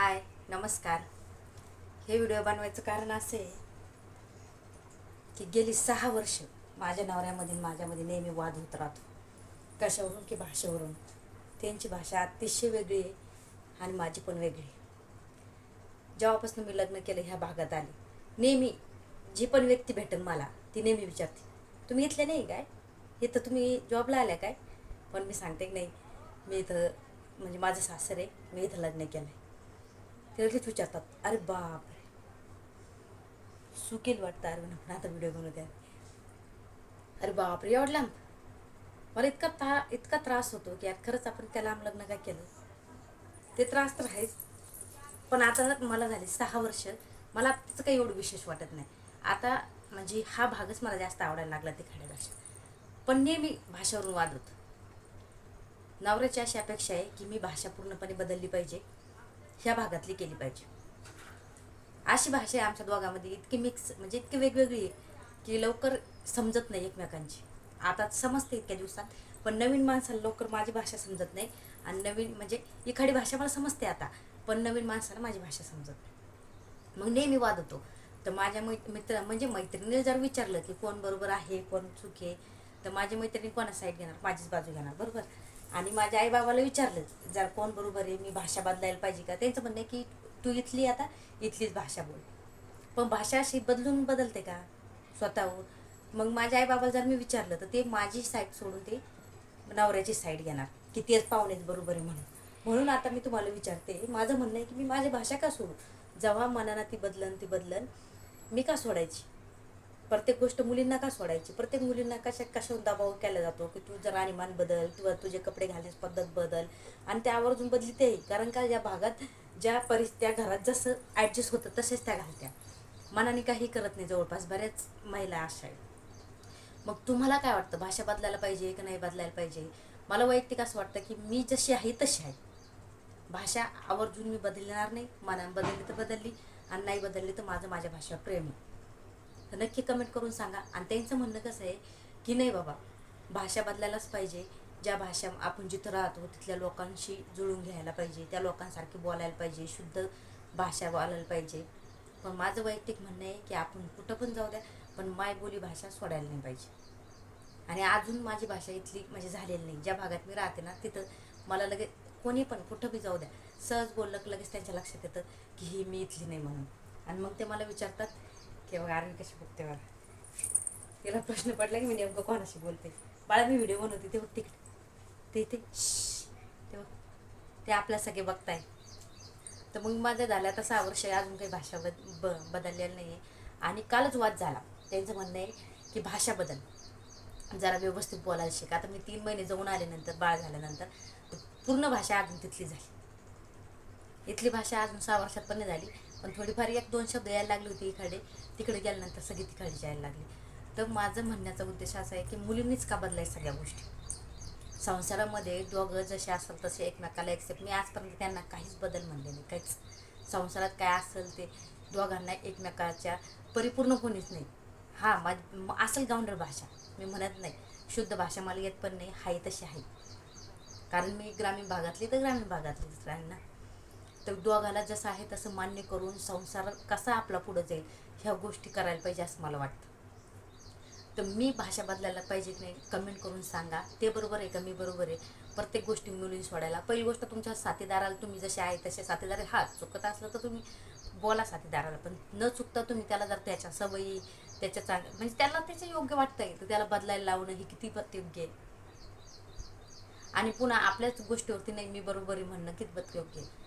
हाय, नमस्कार. हे व्हिडिओ बनवायचं कारण असे आहे की गेली 6 वर्ष माझ्या नवऱ्यामध्ये माझ्यामध्ये नेहमी वाद होत राहतो. कशावरून की भाषेवरून. त्यांची भाषा अतिशय वेगळी आहे आणि माझी पण वेगळी आहे. जेव्हापासून मी लग्न केलं ह्या भागात आले, नेहमी जी पण व्यक्ती भेटेल मला ती नेहमी विचारते, तुम्ही इथले नाही काय? इथं तुम्ही जॉबला आल्या काय? पण मी सांगते की नाही, मी इथं म्हणजे माझं सासर आहे, मी इथं लग्न केलं आहे. ते लगेच विचारतात, अरे बाप, सुकेल वाटतं अरे म्हणून आता व्हिडिओ बनवते. अरे बापरे, एवढं लांब. मला इतका त्रास होतो की यार खरंच आपण त्या लांब लग्न काय केलं. ते त्रास तर आहेच. पण आता मला झाले 6 वर्ष, मला त्याचं काही एवढं विशेष वाटत नाही आता. म्हणजे हा भागच मला जास्त आवडायला लागला ते खड्या भाषा. पण नेहमी भाषेवरून वाद होत. नवऱ्याची अशी अपेक्षा आहे की मी भाषा पूर्णपणे बदलली पाहिजे, ह्या भागातली केली पाहिजे. अशी भाषा आहे आमच्या दोघांमध्ये, इतकी मिक्स म्हणजे इतकी वेगवेगळी आहे की लवकर समजत नाही एकमेकांची. आता समजते इतक्या दिवसात, पण नवीन माणसाला लवकर माझी भाषा समजत नाही. आणि नवीन म्हणजे इकडे भाषा मला समजते आता, पण नवीन माणसाला माझी भाषा समजत नाही. मग नेहमी वाद होतो. तर माझ्या मित्र म्हणजे मैत्रिणीने जर विचारलं की कोण बरोबर आहे कोण चूक आहे, तर माझी मैत्रिणी कोणा साईड घेणार? माझीच बाजू घेणार, बरोबर. आणि माझ्या आईबाबाला विचारलं जर कोण बरोबर आहे, मी भाषा बदलायला पाहिजे का, त्यांचं म्हणणं आहे की तू इथली आता इथलीच भाषा बोल. पण भाषा अशी बदलते का स्वतःहून? मग माझ्या आईबाबाला जर मी विचारलं तर ते माझी साईड सोडून ते नवऱ्याची साईड घेणार की तेच पाहुणेच बरोबर आहे म्हणून. म्हणून आता मी तुम्हाला विचारते, माझं म्हणणं आहे की मी माझी भाषा का सोडू? जेव्हा मनाला ती बदलन मी का सोडायची? प्रत्येक गोष्ट मुलींना का सोडायची? प्रत्येक मुलींना कशावर दबाव केला जातो की तू जर राहणीमान बदल किंवा तुझे कपडे घालण्याची पद्धत बदल. आणि त्या आवर्जून बदलते, कारण का या भागात त्या घरात जसं ॲडजस्ट होतं तसेच त्या घालत्या, मनाने काही करत नाही. जवळपास बऱ्याच महिला अशा आहेत. मग तुम्हाला काय वाटतं, भाषा बदलायला पाहिजे की नाही बदलायला पाहिजे? मला वैयक्तिक असं वाटतं की मी जशी आहे तशी आहे. भाषा आवर्जून मी बदलणार नाही. मनाने बदलली तर बदलली, आणि नाही बदलली तर माझं माझ्या भाषेवर प्रेम आहे. तर नक्की कमेंट करून सांगा. आणि त्यांचं म्हणणं कसं आहे की नाही बाबा, भाषा बदलायलाच पाहिजे. ज्या भाषा आपण जिथं राहतो तिथल्या लोकांशी जुळून घ्यायला पाहिजे, त्या लोकांसारखी बोलायला पाहिजे, शुद्ध भाषा बोलायला पाहिजे. पण माझं वैयक्तिक म्हणणं आहे की आपण कुठं पण जाऊ द्या, पण मायबोली भाषा सोडायला नाही पाहिजे. आणि अजून माझी भाषा इथली म्हणजे झालेली नाही. ज्या भागात मी राहते ना तिथं मला लगेच कोणी पण कुठं बी जाऊ द्या, सहज बोललं की लगेच त्यांच्या लक्षात येतं की ही मी इथली नाही म्हणून. आणि मग ते मला विचारतात की बघा आर्मी कशी बघते मला. तिला प्रश्न पडला की मी नेमकं कोणाशी बोलते. बाळा मी व्हिडिओ बनवते ते बघ तिकडे, ते ते बघ, ते आपल्या सगळे बघताय. तर मग माझं झालं आता 6 वर्ष आहे, अजून काही भाषा बदललेली नाही आहे. आणि कालच वाद झाला. त्यांचं म्हणणं आहे की भाषा बदल, जरा व्यवस्थित बोलायला शिक. आता मी 3 महिने जाऊन आल्यानंतर, बाळ झाल्यानंतर, पूर्ण भाषा अजून तिथली झाली. इथली भाषा अजून 6 वर्षात पण नाही झाली, पण थोडीफार 1-2 शब्द यायला लागली होती इकडे. तिकडे गेल्यानंतर सगळी तिकडची यायला लागली. तर माझं म्हणण्याचा उद्देश असा आहे की मुलींनीच का बदलाय सगळ्या गोष्टी? संसारामध्ये दोघं जसे असतात तसे एकमेकाला एक्सेप्ट. मी आजपर्यंत त्यांना काहीच बदल म्हणले नाही, काहीच. संसारात काय असेल ते दोघांना एकमेकाच्या परिपूर्ण कोणीच नाही. हां, असेल गावंढळ भाषा, मी म्हणत नाही. शुद्ध भाषा मला येत पण नाही, आहे तशी आहे. कारण मी ग्रामीण भागातली तर ग्रामीण भागातलीच राहील ना. तर दोघाला जसं आहे तसं मान्य करून संसार कसा आपला पुढं जाईल ह्या गोष्टी करायला पाहिजे असं मला वाटतं. तर मी भाषा बदलायला पाहिजे की नाही कमेंट करून सांगा. ते बरोबर आहे का मी बरोबर आहे? प्रत्येक गोष्टी मुलींनी सोडायला. पहिली गोष्ट, तुमच्या साथीदाराला तुम्ही जसे आहे तसे साथीदार हा चुकत असलं तर तुम्ही बोला साथीदाराला, पण न चुकता तुम्ही त्याला जर त्याच्या सवयी, त्याच्या म्हणजे त्याला त्याच्या योग्य वाटतंय तर त्याला बदलायला लावणं ही किती योग्य आहे? आणि पुन्हा आपल्याच गोष्टीवरती नाही मी बरोबर आहे म्हणणं कितपत योग्य आहे?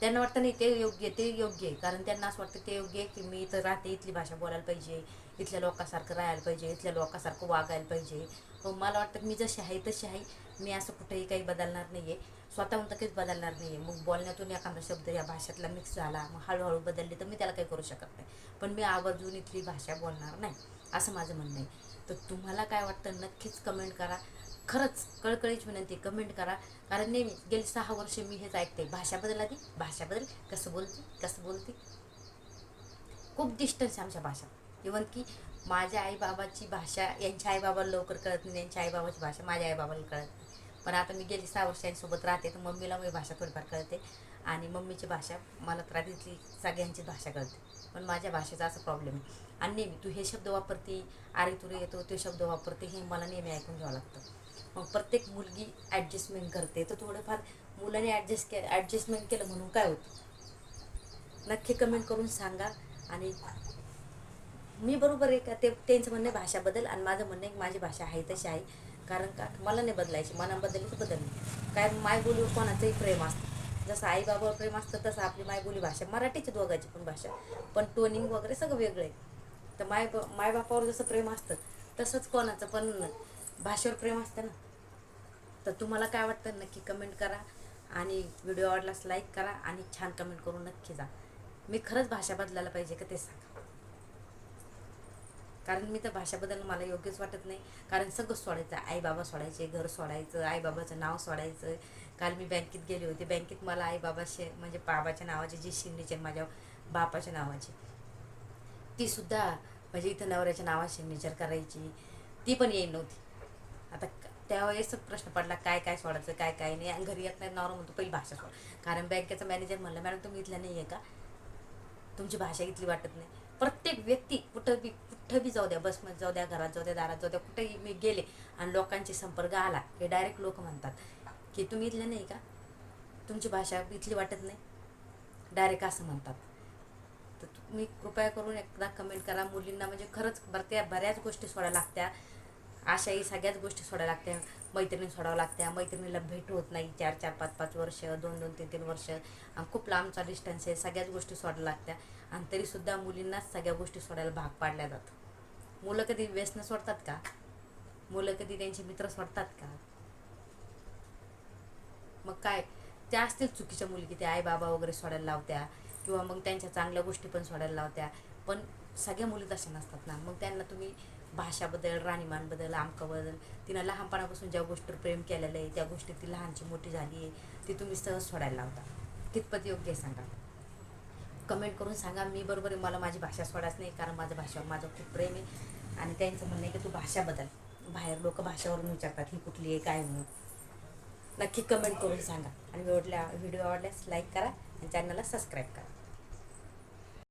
त्यांना वाटतं नाही ते योग्य आहे, ते योग्य आहे. कारण त्यांना असं वाटतं ते योग्य आहे की मी इथं राहते, इथली भाषा बोलायला पाहिजे, इथल्या लोकांसारखं राहायला पाहिजे, इथल्या लोकांसारखं वागायला पाहिजे. पण मला वाटतं मी जशी आहे तशी आहे. मी असं कुठेही काही बदलणार नाही आहे. स्वतःहून तर काहीच बदलणार नाही आहे. मग बोलण्यातून एखादा शब्द या भाषेतला मिक्स झाला, मग हळूहळू बदलली तर मी त्याला काही करू शकत नाही. पण मी आवर्जून इथली भाषा बोलणार नाही, असं माझं म्हणणं आहे. तर तुम्हाला काय वाटतं नक्कीच कमेंट करा. खरंच कळकळीच विनंती, कमेंट करा. कारण नेहमी गेली 6 वर्ष मी हेच ऐकते, भाषा बदल, आधी भाषा बदल, कसं बोलते. खूप डिस्टन्स आहे आमच्या भाषा. इवन की माझ्या आईबाबाची भाषा यांच्या आईबाबाला लवकर कळत नाही, यांच्या आईबाबाची भाषा माझ्या आईबाबाला कळत नाही. पण आता मी गेली 6 वर्षांसोबत राहते, तर मम्मीला माझी भाषा थोडीफार कळते आणि मम्मीची भाषा मला तर इथली सगळ्यांची भाषा कळते. पण माझ्या भाषेचा असा प्रॉब्लेम आहे. आणि नेहमी तू हे शब्द वापरते, अरे तुरे येतो ते शब्द वापरते, हे मला नेहमी ऐकून घ्यावं लागतं. मग प्रत्येक मुलगी ॲडजस्टमेंट करते, तर थोडंफार मुलांनी ॲडजस्टमेंट केलं म्हणून काय होतं? नक्की कमेंट करून सांगा. आणि मी बरोबर आहे का? ते त्यांचं म्हणणं आहे भाषा बदल, आणि माझं म्हणणं आहे माझी भाषा आहे तशी आहे. कारण का मला नाही बदलायची, मना बदलली तर बदलली. काय मायबोलीवर कोणाचंही प्रेम असतं, जसं आई बाबावर प्रेम असतं तसं आपली मायबोली भाषा मराठीची, दोघांची पण भाषा, पण टोनिंग वगैरे सगळं वेगळं आहे. तर मायबापावर जसं प्रेम असतं तसंच कोणाचं पण भाषेवर प्रेम असतं ना. तर तुम्हाला काय वाटतं नक्की कमेंट करा, आणि व्हिडिओ आवडल्यास लाईक करा, आणि छान कमेंट करून नक्की जा. मी खरंच भाषा बदलायला पाहिजे का ते सांगा. कारण मी तर भाषा बदलणं मला योग्यच वाटत नाही. कारण सगळं सोडायचं, आई बाबा सोडायचे, घर सोडायचं, आई बाबाचं नाव सोडायचं. काल मी बँकेत गेले होते, बँकेत मला आई बाबाशी म्हणजे बाबाच्या नावाची जी सिग्नेचर माझ्या बापाच्या नावाची, ती सुद्धा म्हणजे इथं नवऱ्याच्या नावात सिग्नेचर करायची, ती पण येईल नव्हती. आता त्यावेळेस प्रश्न पडला काय काय सोडायचं, काय काय नाही. आणि घरी येत नाही, नवरा म्हणतो पहिली भाषा सोड. कारण बँकेचा मॅनेजर म्हणलं, मॅडम तुम्ही इथल्या नाही आहे का, तुमची भाषा इथली वाटत नाही. प्रत्येक व्यक्ती कुठं बी जाऊ द्या, बसमध्ये जाऊ द्या, घरात जाऊ द्या, दारात जाऊ द्या, कुठेही मी गेले आणि लोकांची संपर्क आला, हे डायरेक्ट लोक म्हणतात की तुम्ही इथले नाही का, तुमची भाषा इथली वाटत नाही, डायरेक्ट असं म्हणतात. तर तुम्ही कृपया करून एकदा कमेंट करा. मुलींना म्हणजे खरंच बऱ्याच गोष्टी सोडायला लागत्या, अशाही सगळ्याच गोष्टी सोडायला लागत्या. मैत्रिणी सोडावं लागत्या, मैत्रिणीला भेट होत नाही 4-4, 5-5 वर्ष, 2-2, 3-3 वर्ष, आणि खूप लांबचा डिस्टन्स आहे, सगळ्याच गोष्टी सोडायला लागत्या. आणि तरीसुद्धा मुलींनाच सगळ्या गोष्टी सोडायला भाग पाडल्या जातात. मुलं कधी व्यसनं सोडतात का? मुलं कधी त्यांचे मित्र सोडतात का? मग काय, त्या असतील चुकीच्या मुलगी, त्या आई बाबा वगैरे सोडायला लावत्या, किंवा मग त्यांच्या चांगल्या गोष्टी पण सोडायला लावत्या. पण सगळ्या मुली तशा नसतात ना. मग त्यांना तुम्ही भाषा बदल, राहणीमान बदल, आमका बदल, तिनं लहानपणापासून ज्या गोष्टीवर प्रेम केलेलं आहे, त्या गोष्टी ती लहानची मोठी झाली आहे, ती तुम्ही सहज सोडायला लावता. कितपत योग्य आहे सांगा. कमेंट करून सांगा. मी बरोबर आहे, मला माझी भाषा सोडायच नाही, कारण माझ्या भाषेवर माझं खूप प्रेम आहे. आणि त्यांचं म्हणणं आहे की तू भाषा बदल. बाहेर लोक भाषावरून विचारतात ही कुठली आहे काय म्हणून. नक्की कमेंट करून सांगा. आणि व्हिडिओ आवडल्यास लाईक करा आणि चॅनलला सबस्क्राईब करा.